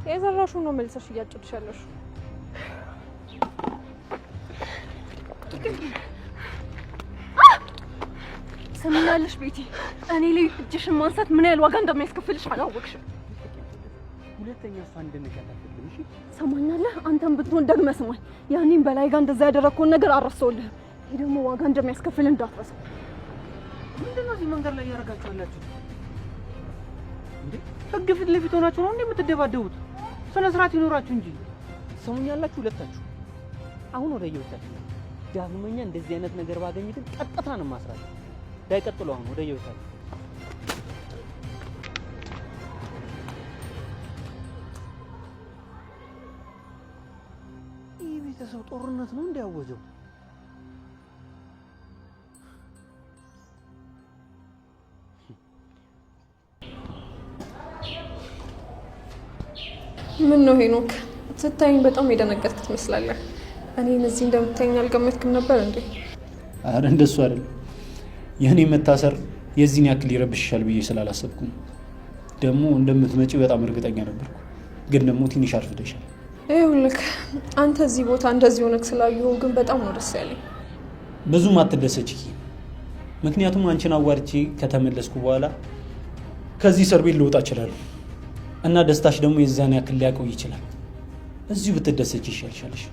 የዘራሽው ነው መልሰሽ እያጨድሻለሽ። ሰምኛለሽ ቤቲ፣ እኔ ላይ እጅሽን ማንሳት ምን ያህል ዋጋ እንደሚያስከፍልሽ አላወቅሽም። ሁለተኛ እሷ እንደነካታለሽ። እሺ ሰማኛለህ? አንተም ብትሆን ደግመህ ስማኝ። ያኔም በላይ ጋር እንደዛ ያደረግከውን ነገር አረሳውልህ። ይሄ ደግሞ ዋጋ እንደሚያስከፍል እንዳትረሳው። ምንድነው እዚህ መንገድ ላይ ያደርጋችኋላችሁ እንዴ? ህግ ፊት ለፊት ሆናችሁ ነው እንዴ የምትደባደቡት? ስነ ስርዓት ይኖራችሁ እንጂ። ሰሙኛላችሁ ሁለታችሁ። አሁን ወደ የውታችሁ ዳግመኛ እንደዚህ አይነት ነገር ባገኝ ግን ቀጥታ ነው ማስራት። ዳይቀጥሉ አሁን ወደ የውታችሁ። ይህ ቤተሰብ ጦርነት ነው እንዲያወጀው። ምን ነው ሄኖክ፣ ስታይኝ በጣም የደነገጥክ ትመስላለህ። እኔን እዚህ እንደምታይኝ አልገመትክም ነበር እንዴ? አረ እንደሱ አይደለም። የኔ መታሰር የዚህን ያክል ይረብሽሻል ብዬ ስላላሰብኩ ነው። ደግሞ እንደምትመጪ በጣም እርግጠኛ ነበርኩ፣ ግን ደግሞ ትንሽ አርፍደሻል። ይኸውልህ አንተ እዚህ ቦታ እንደዚህ ሆነክ ስላየሁ ግን በጣም ነው ደስ ያለኝ። ብዙም አትደሰች፣ ምክንያቱም አንቺን አዋርቼ ከተመለስኩ በኋላ ከዚህ እስር ቤት ልወጣ እችላለሁ እና ደስታሽ ደግሞ የዛን ያክል ሊያቆይ ይችላል። እዚሁ ብትደሰች ይሻልሻልሽ።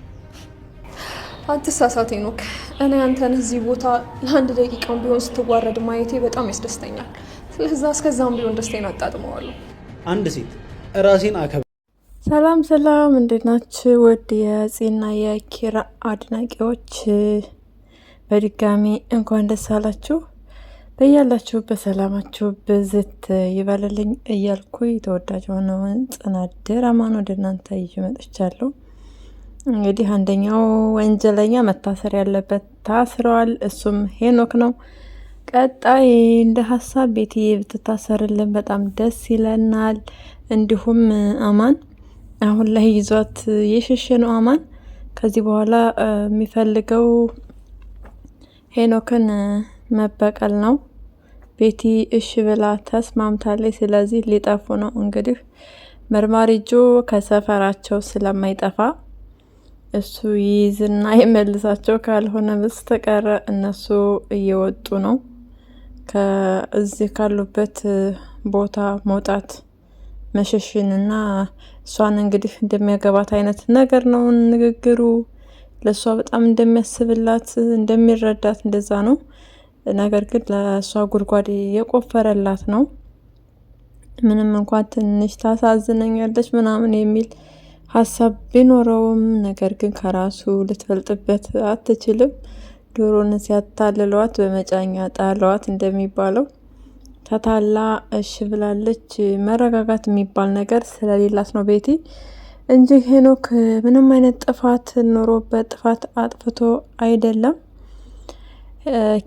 አትሳሳት ሄኖክ፣ እኔ አንተን እዚህ ቦታ ለአንድ ደቂቃም ቢሆን ስትዋረድ ማየቴ በጣም ያስደስተኛል። ስለዚህ እስከዛም ቢሆን ደስታዬን አጣጥመዋለሁ። አንድ ሴት ራሴን አከብ ሰላም ሰላም፣ እንዴት ናችሁ? ውድ የፂና የኪራ አድናቂዎች በድጋሚ እንኳን ደስ አላችሁ። በያላችሁ በሰላማችሁ ብዝት ይበልልኝ እያልኩ ተወዳጅ ሆነውን ጽናት ድራማን ወደ እናንተ ይዤ መጥቻለሁ። እንግዲህ አንደኛው ወንጀለኛ መታሰር ያለበት ታስረዋል። እሱም ሄኖክ ነው። ቀጣይ እንደ ሀሳብ ቤቲ ብትታሰርልን በጣም ደስ ይለናል። እንዲሁም አማን አሁን ላይ ይዟት የሸሸ ነው። አማን ከዚህ በኋላ የሚፈልገው ሄኖክን መበቀል ነው። ቤቲ እሺ ብላ ተስማምታለች። ስለዚህ ሊጠፉ ነው። እንግዲህ መርማሪ ጆ ከሰፈራቸው ስለማይጠፋ እሱ ይይዝና ይመልሳቸው፣ ካልሆነ በስተቀር እነሱ እየወጡ ነው። ከዚህ ካሉበት ቦታ መውጣት መሸሽንና እሷን እንግዲህ እንደሚያገባት አይነት ነገር ነው ንግግሩ። ለእሷ በጣም እንደሚያስብላት እንደሚረዳት እንደዛ ነው። ነገር ግን ለእሷ ጉድጓድ የቆፈረላት ነው። ምንም እንኳን ትንሽ ታሳዝነኛለች ምናምን የሚል ሀሳብ ቢኖረውም ነገር ግን ከራሱ ልትፈልጥበት አትችልም። ዶሮን ሲያታልሏት በመጫኛ ጣለዋት እንደሚባለው ተታላ እሺ ብላለች። መረጋጋት የሚባል ነገር ስለሌላት ነው ቤቲ እንጂ ሄኖክ ምንም አይነት ጥፋት ኖሮበት ጥፋት አጥፍቶ አይደለም።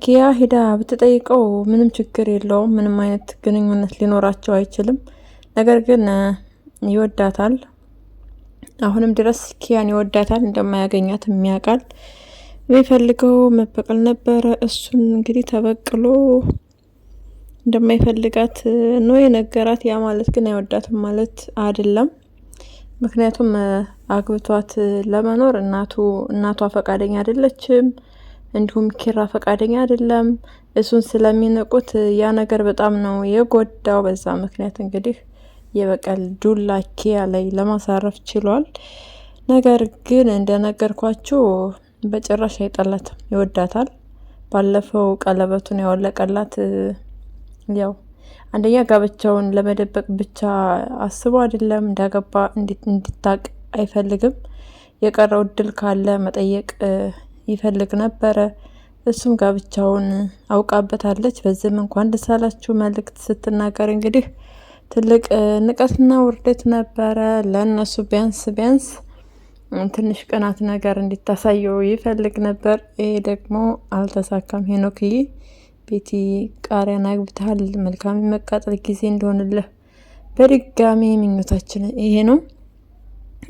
ኪያ ሂዳ ብትጠይቀው ምንም ችግር የለውም። ምንም አይነት ግንኙነት ሊኖራቸው አይችልም። ነገር ግን ይወዳታል። አሁንም ድረስ ኪያን ይወዳታል። እንደማያገኛት የሚያውቃል። የሚፈልገው መበቀል ነበረ። እሱን እንግዲህ ተበቅሎ እንደማይፈልጋት ነው የነገራት። ያ ማለት ግን አይወዳትም ማለት አይደለም። ምክንያቱም አግብቷት ለመኖር እናቷ ፈቃደኛ አይደለችም። እንዲሁም ኪራ ፈቃደኛ አይደለም። እሱን ስለሚንቁት ያ ነገር በጣም ነው የጎዳው። በዛ ምክንያት እንግዲህ የበቀል ዱላ ኪያ ላይ ለማሳረፍ ችሏል። ነገር ግን እንደነገርኳችሁ በጭራሽ አይጠላትም፣ ይወዳታል። ባለፈው ቀለበቱን ያወለቀላት ያው አንደኛ ጋብቻውን ለመደበቅ ብቻ አስቦ አይደለም፣ እንዳገባ እንድታቅ አይፈልግም። የቀረው እድል ካለ መጠየቅ ይፈልግ ነበረ። እሱም ጋብቻውን አውቃበታለች። በዚህም እንኳን ደስ አላችሁ መልእክት ስትናገር እንግዲህ ትልቅ ንቀትና ውርደት ነበረ ለእነሱ። ቢያንስ ትንሽ ቅናት ነገር እንዲታሳየው ይፈልግ ነበር። ይሄ ደግሞ አልተሳካም። ሄኖክዬ ቤቲ ቃሪያን አግብተሃል፣ መልካም መቃጠል ጊዜ እንደሆንልህ በድጋሚ ምኞታችን ይሄ ነው።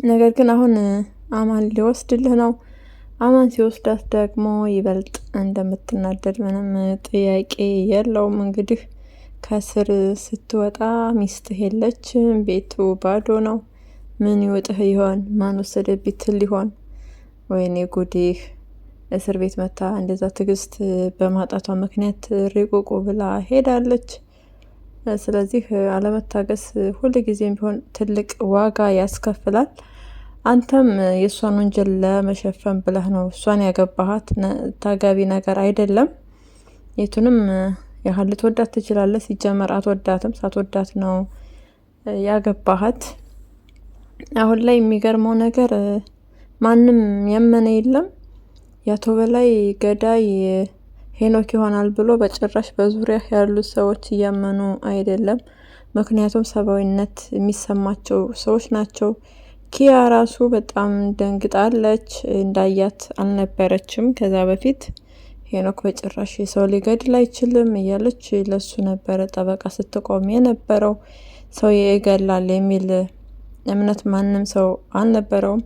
ነገር ግን አሁን አማን ሊወስድልህ ነው። አማን ሲወስዳት ደግሞ ይበልጥ እንደምትናደድ ምንም ጥያቄ የለውም። እንግዲህ ከስር ስትወጣ ሚስትህ የለችም፣ ቤቱ ባዶ ነው። ምን ይወጥህ ይሆን? ማን ወሰደብኝ ትል ይሆን? ወይኔ ጉዲህ እስር ቤት መታ እንደዛ ትዕግስት በማጣቷ ምክንያት ሪቁቁ ብላ ሄዳለች። ስለዚህ አለመታገስ ሁልጊዜም ቢሆን ትልቅ ዋጋ ያስከፍላል። አንተም የእሷን ወንጀል ለመሸፈን ብለህ ነው እሷን ያገባሃት። ታጋቢ ነገር አይደለም። የቱንም ያህል ልትወዳት ትችላለህ። ሲጀመር አትወዳትም፣ ሳትወዳት ነው ያገባሃት። አሁን ላይ የሚገርመው ነገር ማንም ያመነ የለም። የአቶ በላይ ገዳይ ሄኖክ ይሆናል ብሎ በጭራሽ በዙሪያ ያሉት ሰዎች እያመኑ አይደለም። ምክንያቱም ሰብአዊነት የሚሰማቸው ሰዎች ናቸው። ኪያ ራሱ በጣም ደንግጣለች። እንዳያት አልነበረችም ከዛ በፊት። ሄኖክ በጭራሽ የሰው ሊገድል አይችልም እያለች ለሱ ነበረ ጠበቃ ስትቆም የነበረው። ሰው ይገላል የሚል እምነት ማንም ሰው አልነበረውም።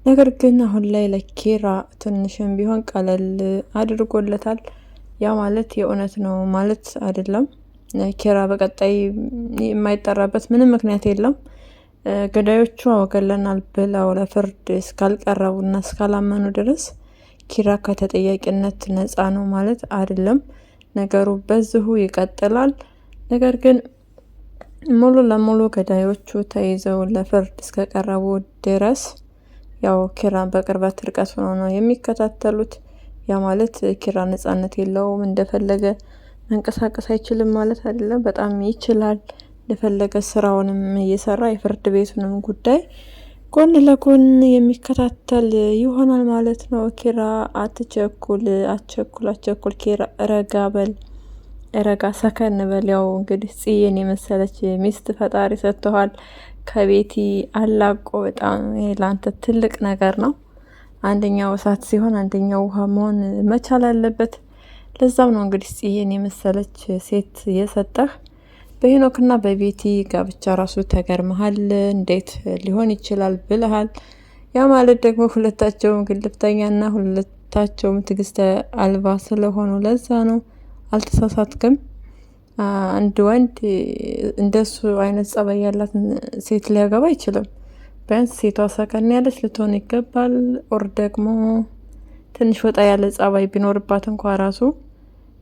ነገር ግን አሁን ላይ ለኪራ ትንሽም ቢሆን ቀለል አድርጎለታል። ያ ማለት የእውነት ነው ማለት አይደለም። ኪራ በቀጣይ የማይጠራበት ምንም ምክንያት የለም። ገዳዮቹ ገለናል ብለው ለፍርድ እስካልቀረቡና እስካላመኑ ድረስ ኪራ ከተጠያቂነት ነፃ ነው ማለት አይደለም። ነገሩ በዚሁ ይቀጥላል። ነገር ግን ሙሉ ለሙሉ ገዳዮቹ ተይዘው ለፍርድ እስከቀረቡ ድረስ ያው ኪራን በቅርበት ርቀት ሆኖ ነው የሚከታተሉት። ያ ማለት ኪራ ነፃነት የለውም፣ እንደፈለገ መንቀሳቀስ አይችልም ማለት አይደለም። በጣም ይችላል። እንደፈለገ ስራውንም እየሰራ የፍርድ ቤቱንም ጉዳይ ጎን ለጎን የሚከታተል ይሆናል ማለት ነው። ኪራ አትቸኩል፣ አትቸኩል ኪራ ረጋ በል፣ ረጋ ሰከን በል። ያው እንግዲህ ጽዬን የመሰለች ሚስት ፈጣሪ ሰጥተዋል ከቤቲ አላቆ። በጣም ለአንተ ትልቅ ነገር ነው። አንደኛው እሳት ሲሆን አንደኛው ውሃ መሆን መቻል አለበት። ለዛም ነው እንግዲህ ጽዬን የመሰለች ሴት የሰጠህ። በሄኖክና በቤቲ ጋብቻ ራሱ ተገርመሃል። እንዴት ሊሆን ይችላል ብለሃል። ያ ማለት ደግሞ ሁለታቸውም ግልፍተኛና ሁለታቸውም ትዕግስት አልባ ስለሆኑ ለዛ ነው። አልተሳሳትክም። አንድ ወንድ እንደሱ አይነት ጸባይ ያላት ሴት ሊያገባ አይችልም። ቢያንስ ሴቷ ሰከን ያለች ልትሆን ይገባል። ኦር ደግሞ ትንሽ ወጣ ያለ ጸባይ ቢኖርባት እንኳ ራሱ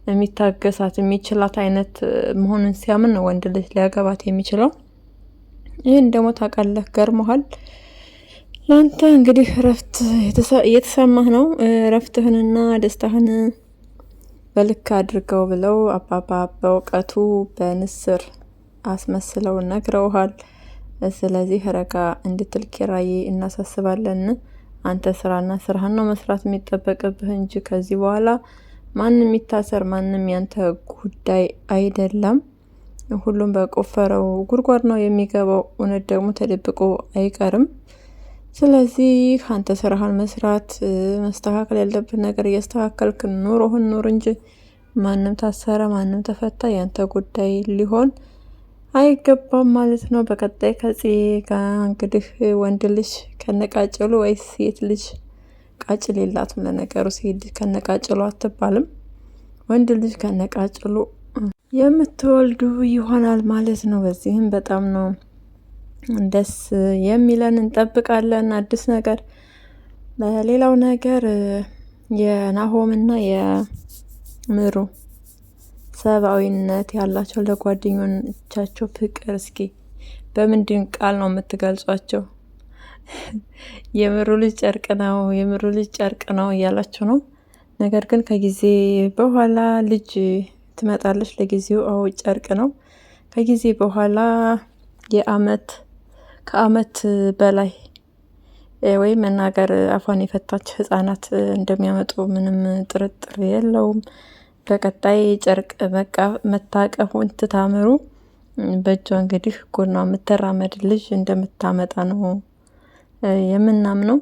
የሚታገሳት የሚችላት አይነት መሆኑን ሲያምን ነው ወንድ ልጅ ሊያገባት የሚችለው። ይህን ደግሞ ታውቃለህ፣ ገርመሃል። ለአንተ እንግዲህ እረፍት እየተሰማህ ነው። እረፍትህንና ደስታህን በልክ አድርገው ብለው አባባ በእውቀቱ በንስር አስመስለው ነግረውሃል። ስለዚህ ረጋ እንድትል ኪራዬ እናሳስባለን። አንተ ስራና ስራህን ነው መስራት የሚጠበቅብህ እንጂ ከዚህ በኋላ ማንም የሚታሰር ማንም ያንተ ጉዳይ አይደለም። ሁሉም በቆፈረው ጉድጓድ ነው የሚገባው። እውነት ደግሞ ተደብቆ አይቀርም። ስለዚህ አንተ ስራህን መስራት፣ መስተካከል ያለብን ነገር እያስተካከልክ ኑሮህን ኑር እንጂ ማንም ታሰረ ማንም ተፈታ ያንተ ጉዳይ ሊሆን አይገባም ማለት ነው። በቀጣይ ከጽዬ ጋር እንግዲህ ወንድ ልጅ ከነቃጭሉ ወይስ ሴት ልጅ? ቃጭል የላትም ለነገሩ፣ ሴት ከነቃጭሉ አትባልም። ወንድ ልጅ ከነቃጭሉ የምትወልዱ ይሆናል ማለት ነው። በዚህም በጣም ነው ደስ የሚለን፣ እንጠብቃለን አዲስ ነገር። በሌላው ነገር የናሆምና የምሩ ሰብአዊነት ያላቸው ለጓደኞቻቸው ፍቅር፣ እስኪ በምንድን ቃል ነው የምትገልጿቸው? የምሩ ልጅ ጨርቅ ነው፣ የምሩ ልጅ ጨርቅ ነው እያላቸው ነው። ነገር ግን ከጊዜ በኋላ ልጅ ትመጣለች። ለጊዜው አዎ ጨርቅ ነው። ከጊዜ በኋላ ከአመት በላይ ወይም መናገር አፏን የፈታች ህጻናት እንደሚያመጡ ምንም ጥርጥር የለውም። በቀጣይ ጨርቅ መታቀፉን ትታምሩ በእጇ እንግዲህ ጎኗ የምትራመድ ልጅ እንደምታመጣ ነው የምናምነው።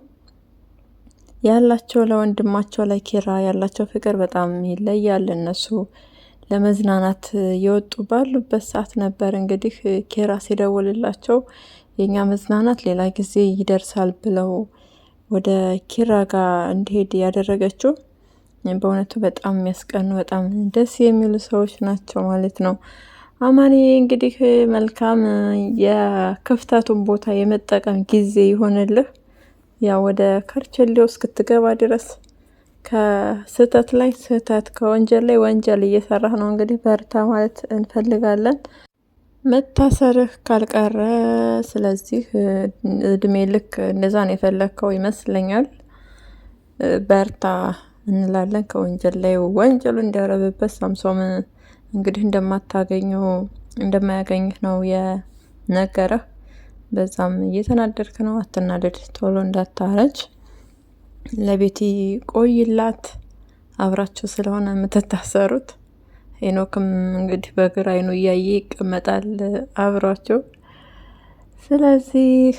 ያላቸው ለወንድማቸው ላይ ኪራ ያላቸው ፍቅር በጣም ይለያል። እነሱ ለመዝናናት የወጡ ባሉበት ሰዓት ነበር እንግዲህ ኪራ ሲደውልላቸው የኛ መዝናናት ሌላ ጊዜ ይደርሳል ብለው ወደ ኪራ ጋር እንዲሄድ ያደረገችው። በእውነቱ በጣም የሚያስቀኑ በጣም ደስ የሚሉ ሰዎች ናቸው ማለት ነው። አማኔ እንግዲህ መልካም የክፍተቱን ቦታ የመጠቀም ጊዜ ይሆንልህ። ያው ወደ ከርቸሌው እስክትገባ ድረስ ከስህተት ላይ ስህተት ከወንጀል ላይ ወንጀል እየሰራህ ነው። እንግዲህ በርታ ማለት እንፈልጋለን። መታሰርህ ካልቀረ ስለዚህ እድሜ ልክ እንደዛ ነው የፈለግከው ይመስለኛል። በርታ እንላለን። ከወንጀል ላይ ወንጀሉ እንዲያረብበት ሳምሶም እንግዲህ እንደማያገኝህ ነው የነገረህ። በዛም እየተናደድክ ነው። አትናደድ፣ ቶሎ እንዳታረጅ። ለቤቲ ቆይላት፣ አብራችሁ ስለሆነ የምትታሰሩት። ሄኖክም እንግዲህ በግራ አይኑ እያየ ይቀመጣል አብሯቸው። ስለዚህ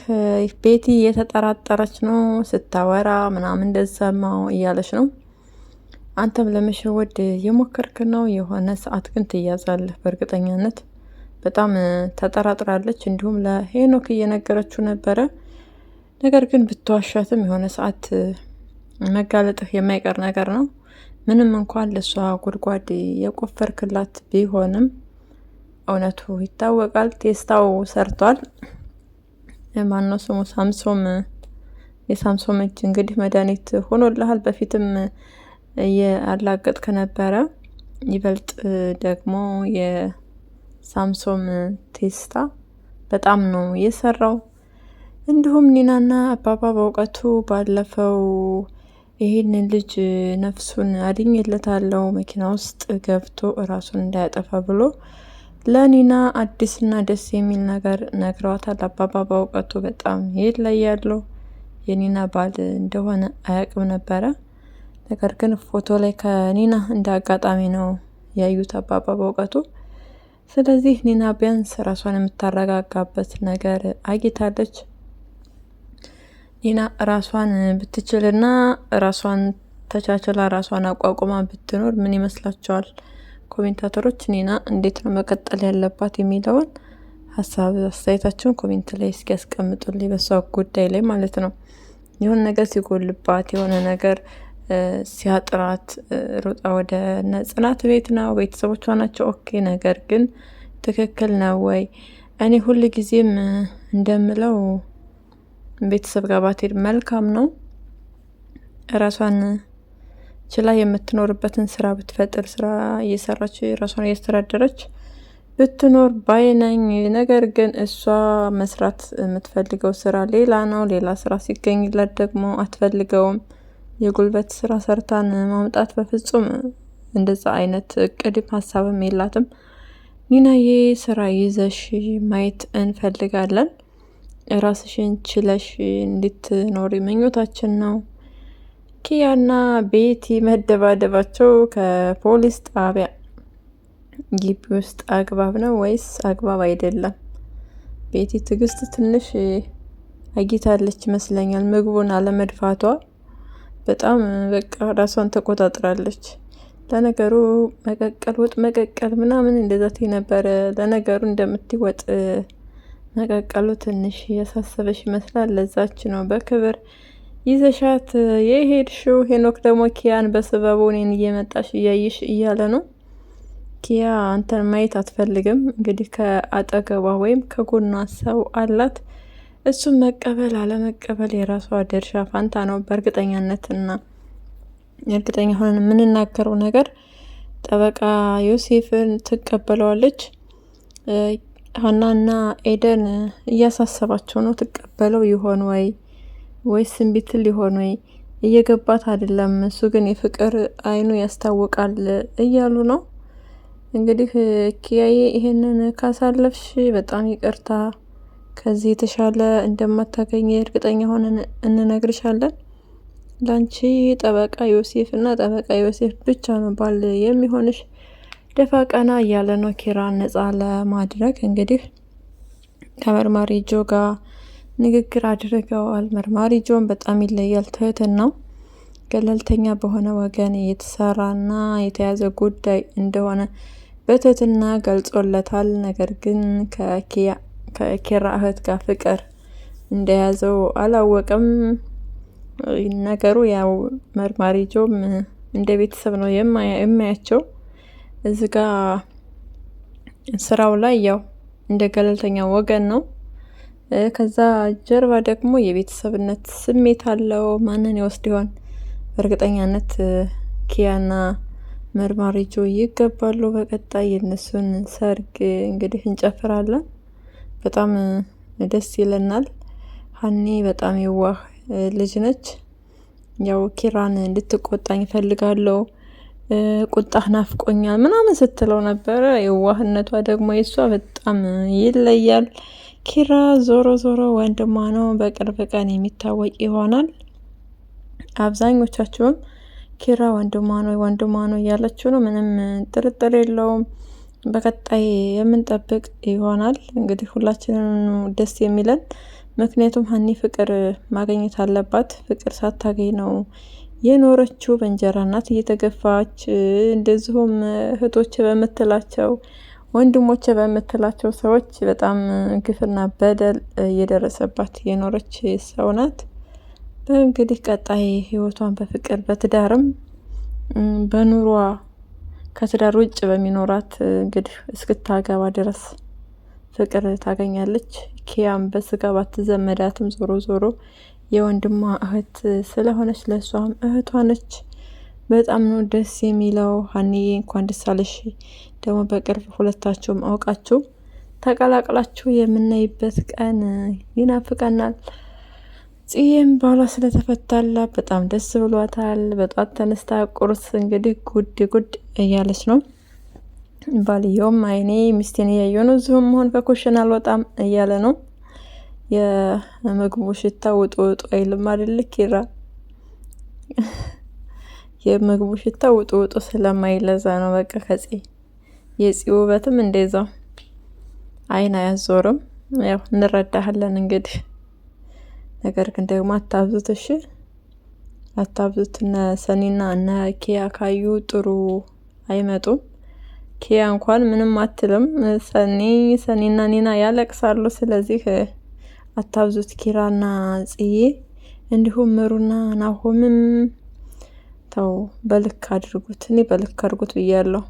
ቤቲ እየተጠራጠረች ነው ስታወራ ምናምን እንደሰማው እያለች ነው። አንተም ለመሸወድ የሞከርክ ነው። የሆነ ሰዓት ግን ትያዛለህ በእርግጠኛነት። በጣም ተጠራጥራለች። እንዲሁም ለሄኖክ እየነገረችው ነበረ። ነገር ግን ብትዋሻትም የሆነ ሰዓት መጋለጥህ የማይቀር ነገር ነው። ምንም እንኳን ለሷ ጉድጓድ የቆፈርክላት ቢሆንም እውነቱ ይታወቃል። ቴስታው ሰርቷል። ማነው ስሙ? ሳምሶም። የሳምሶም እጅ እንግዲህ መድኃኒት ሆኖልሃል። በፊትም እያላገጥክ ነበረ። ይበልጥ ደግሞ የሳምሶም ቴስታ በጣም ነው የሰራው። እንዲሁም ኒናና አባባ በእውቀቱ ባለፈው ይሄንን ልጅ ነፍሱን አድኜለታለሁ መኪና ውስጥ ገብቶ እራሱን እንዳያጠፋ ብሎ ለኒና አዲስና ደስ የሚል ነገር ነግረዋታል። አባባ በእውቀቱ በጣም ይለያሉ። የኒና ባል እንደሆነ አያውቅም ነበረ። ነገር ግን ፎቶ ላይ ከኒና እንደ አጋጣሚ ነው ያዩት አባባ በእውቀቱ። ስለዚህ ኒና ቢያንስ ራሷን የምታረጋጋበት ነገር አግኝታለች። ኒና ራሷን ብትችልና ራሷን ተቻችላ ራሷን አቋቁማ ብትኖር ምን ይመስላችኋል ኮሜንታተሮች? ኒና እንዴት ነው መቀጠል ያለባት የሚለውን ሀሳብ አስተያየታቸውን ኮሜንት ላይ እስኪ ያስቀምጡልኝ። በሷ ጉዳይ ላይ ማለት ነው። የሆነ ነገር ሲጎልባት የሆነ ነገር ሲያጥራት ሩጣ ወደ ጽናት ቤት ነው። ቤተሰቦቿ ናቸው ኦኬ። ነገር ግን ትክክል ነው ወይ? እኔ ሁል ጊዜም እንደምለው ቤተሰብ ጋር ባትሄድ መልካም ነው። ራሷን ችላ የምትኖርበትን ስራ ብትፈጥር፣ ስራ እየሰራች ራሷን እያስተዳደረች ብትኖር ባይነኝ። ነገር ግን እሷ መስራት የምትፈልገው ስራ ሌላ ነው። ሌላ ስራ ሲገኝላት ደግሞ አትፈልገውም። የጉልበት ስራ ሰርታን ማምጣት በፍጹም እንደዛ አይነት እቅድም ሀሳብም የላትም። ኒናዬ ስራ ይዘሽ ማየት እንፈልጋለን። ራስሽን ችለሽ እንድትኖሪ ምኞታችን ነው። ኪያና ቤቲ መደባደባቸው ከፖሊስ ጣቢያ ግቢ ውስጥ አግባብ ነው ወይስ አግባብ አይደለም? ቤቲ ትዕግስት ትንሽ አጊታለች ይመስለኛል። ምግቡን አለመድፋቷ በጣም በቃ ራሷን ተቆጣጥራለች። ለነገሩ መቀቀል ወጥ መቀቀል ምናምን እንደዛ ነበረ። ለነገሩ እንደምትወጥ መቀቀሉ ትንሽ ያሳሰበሽ ይመስላል። ለዛች ነው በክብር ይዘሻት የሄድሽው። ሄኖክ ደግሞ ኪያን በስበቡ እኔን እየመጣሽ እያይሽ እያለ ነው። ኪያ አንተን ማየት አትፈልግም። እንግዲህ ከአጠገቧ ወይም ከጎኗ ሰው አላት። እሱም መቀበል አለመቀበል የራሷ ድርሻ ፋንታ ነው። በእርግጠኛነትና እርግጠኛ ሆነን የምንናገረው ነገር ጠበቃ ዮሴፍን ትቀበለዋለች። ሀናና ኤደን እያሳሰባቸው ነው። ትቀበለው ይሆን ወይ ወይስ እምቢ ትል ይሆን ወይ? እየገባት አይደለም። እሱ ግን የፍቅር አይኑ ያስታውቃል እያሉ ነው። እንግዲህ ኪያዬ ይሄንን ካሳለፍሽ በጣም ይቅርታ፣ ከዚህ የተሻለ እንደማታገኝ እርግጠኛ ሆነን እንነግርሻለን። ላንቺ ጠበቃ ዮሴፍ እና ጠበቃ ዮሴፍ ብቻ ነው ባል የሚሆንሽ። ደፋ ቀና እያለ ነው ኪራን ነጻ ለማድረግ። እንግዲህ ከመርማሪ ጆ ጋር ንግግር አድርገዋል። መርማሪ ጆን በጣም ይለያል። ትህትናው ገለልተኛ በሆነ ወገን የተሰራና የተያዘ ጉዳይ እንደሆነ በትህትና ገልጾለታል። ነገር ግን ከኪራ እህት ጋር ፍቅር እንደያዘው አላወቀም። ነገሩ ያው መርማሪ ጆም እንደ ቤተሰብ ነው የማያቸው። እዚ ጋ ስራው ላይ ያው እንደ ገለልተኛ ወገን ነው። ከዛ ጀርባ ደግሞ የቤተሰብነት ስሜት አለው። ማንን ይወስድ ይሆን? በእርግጠኛነት ኪያና መርማሪ ጆ ይገባሉ። በቀጣይ የነሱን ሰርግ እንግዲህ እንጨፍራለን። በጣም ደስ ይለናል። ሀኒ በጣም የዋህ ልጅ ነች። ያው ኪራን እንድትቆጣኝ ፈልጋለሁ፣ ቁጣህ ናፍቆኛል ምናምን ስትለው ነበረ። የዋህነቷ ደግሞ የሷ በጣም ይለያል። ኪራ ዞሮ ዞሮ ወንድሟ ነው፣ በቅርብ ቀን የሚታወቅ ይሆናል። አብዛኞቻችሁም ኪራ ወንድሟ ነው እያለችው ነው። ምንም ጥርጥር የለውም። በቀጣይ የምንጠብቅ ይሆናል። እንግዲህ ሁላችንም ደስ የሚለን ምክንያቱም ሀኒ ፍቅር ማግኘት አለባት። ፍቅር ሳታገኝ ነው የኖረችው። በእንጀራ እናት እየተገፋች እንደዚሁም እህቶች በምትላቸው ወንድሞች በምትላቸው ሰዎች በጣም ግፍና በደል እየደረሰባት የኖረች ሰው ናት። እንግዲህ ቀጣይ ህይወቷን በፍቅር በትዳርም በኑሯ ከትዳር ውጭ በሚኖራት እንግዲህ እስክታገባ ድረስ ፍቅር ታገኛለች። ኪያም በስጋ ባትዘመዳትም ዞሮ ዞሮ የወንድሟ እህት ስለሆነች ለሷም እህቷ ነች። በጣም ነው ደስ የሚለው። ሀኒዬ እንኳን ደስ አለሽ። ደግሞ በቅርብ ሁለታችሁም አውቃችሁ ተቀላቅላችሁ የምናይበት ቀን ይናፍቀናል። ጽዬም ባሏ ስለተፈታላ በጣም ደስ ብሏታል። በጧት ተነስታ ቁርስ እንግዲህ ጉድ እያለች ነው። ባልየውም አይኔ ሚስቴን እያየሁ ነው፣ እዚሁም መሆን ከኩሽና አልወጣም እያለ ነው። የምግቡ ሽታ ውጡ ውጡ አይልም አይደል ኪራ? የምግቡ ሽታ ውጡ ውጡ ስለማይለዛ ነው። በቃ የጽ ውበትም እንደዛው አይን አያዞርም። ያው እንረዳሃለን እንግዲህ። ነገር ግን ደግሞ አታብዙት እሺ፣ አታብዙት። እነ ሰኒና እነ ኪያ ካዩ ጥሩ አይመጡም። ኪያ እንኳን ምንም አትልም። ሰኒና ኒና ያለቅሳሉ። ስለዚህ አታብዙት ኪራና ጽዬ፣ እንዲሁም ምሩና ናሆምም ተው በልክ አድርጉት። እኔ በልክ አድርጉት ብያለሁ።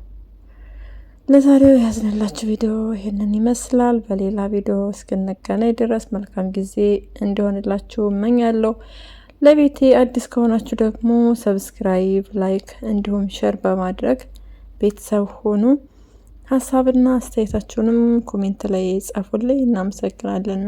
ለዛሬው ያዝንላችሁ ቪዲዮ ይሄንን ይመስላል። በሌላ ቪዲዮ እስክንገናኝ ድረስ መልካም ጊዜ እንዲሆንላችሁ እመኛለሁ። ለቤቴ አዲስ ከሆናችሁ ደግሞ ሰብስክራይብ፣ ላይክ እንዲሁም ሼር በማድረግ ቤተሰብ ሆኑ። ሀሳብና አስተያየታችሁንም ኮሜንት ላይ ጻፉልኝ። እናመሰግናለን።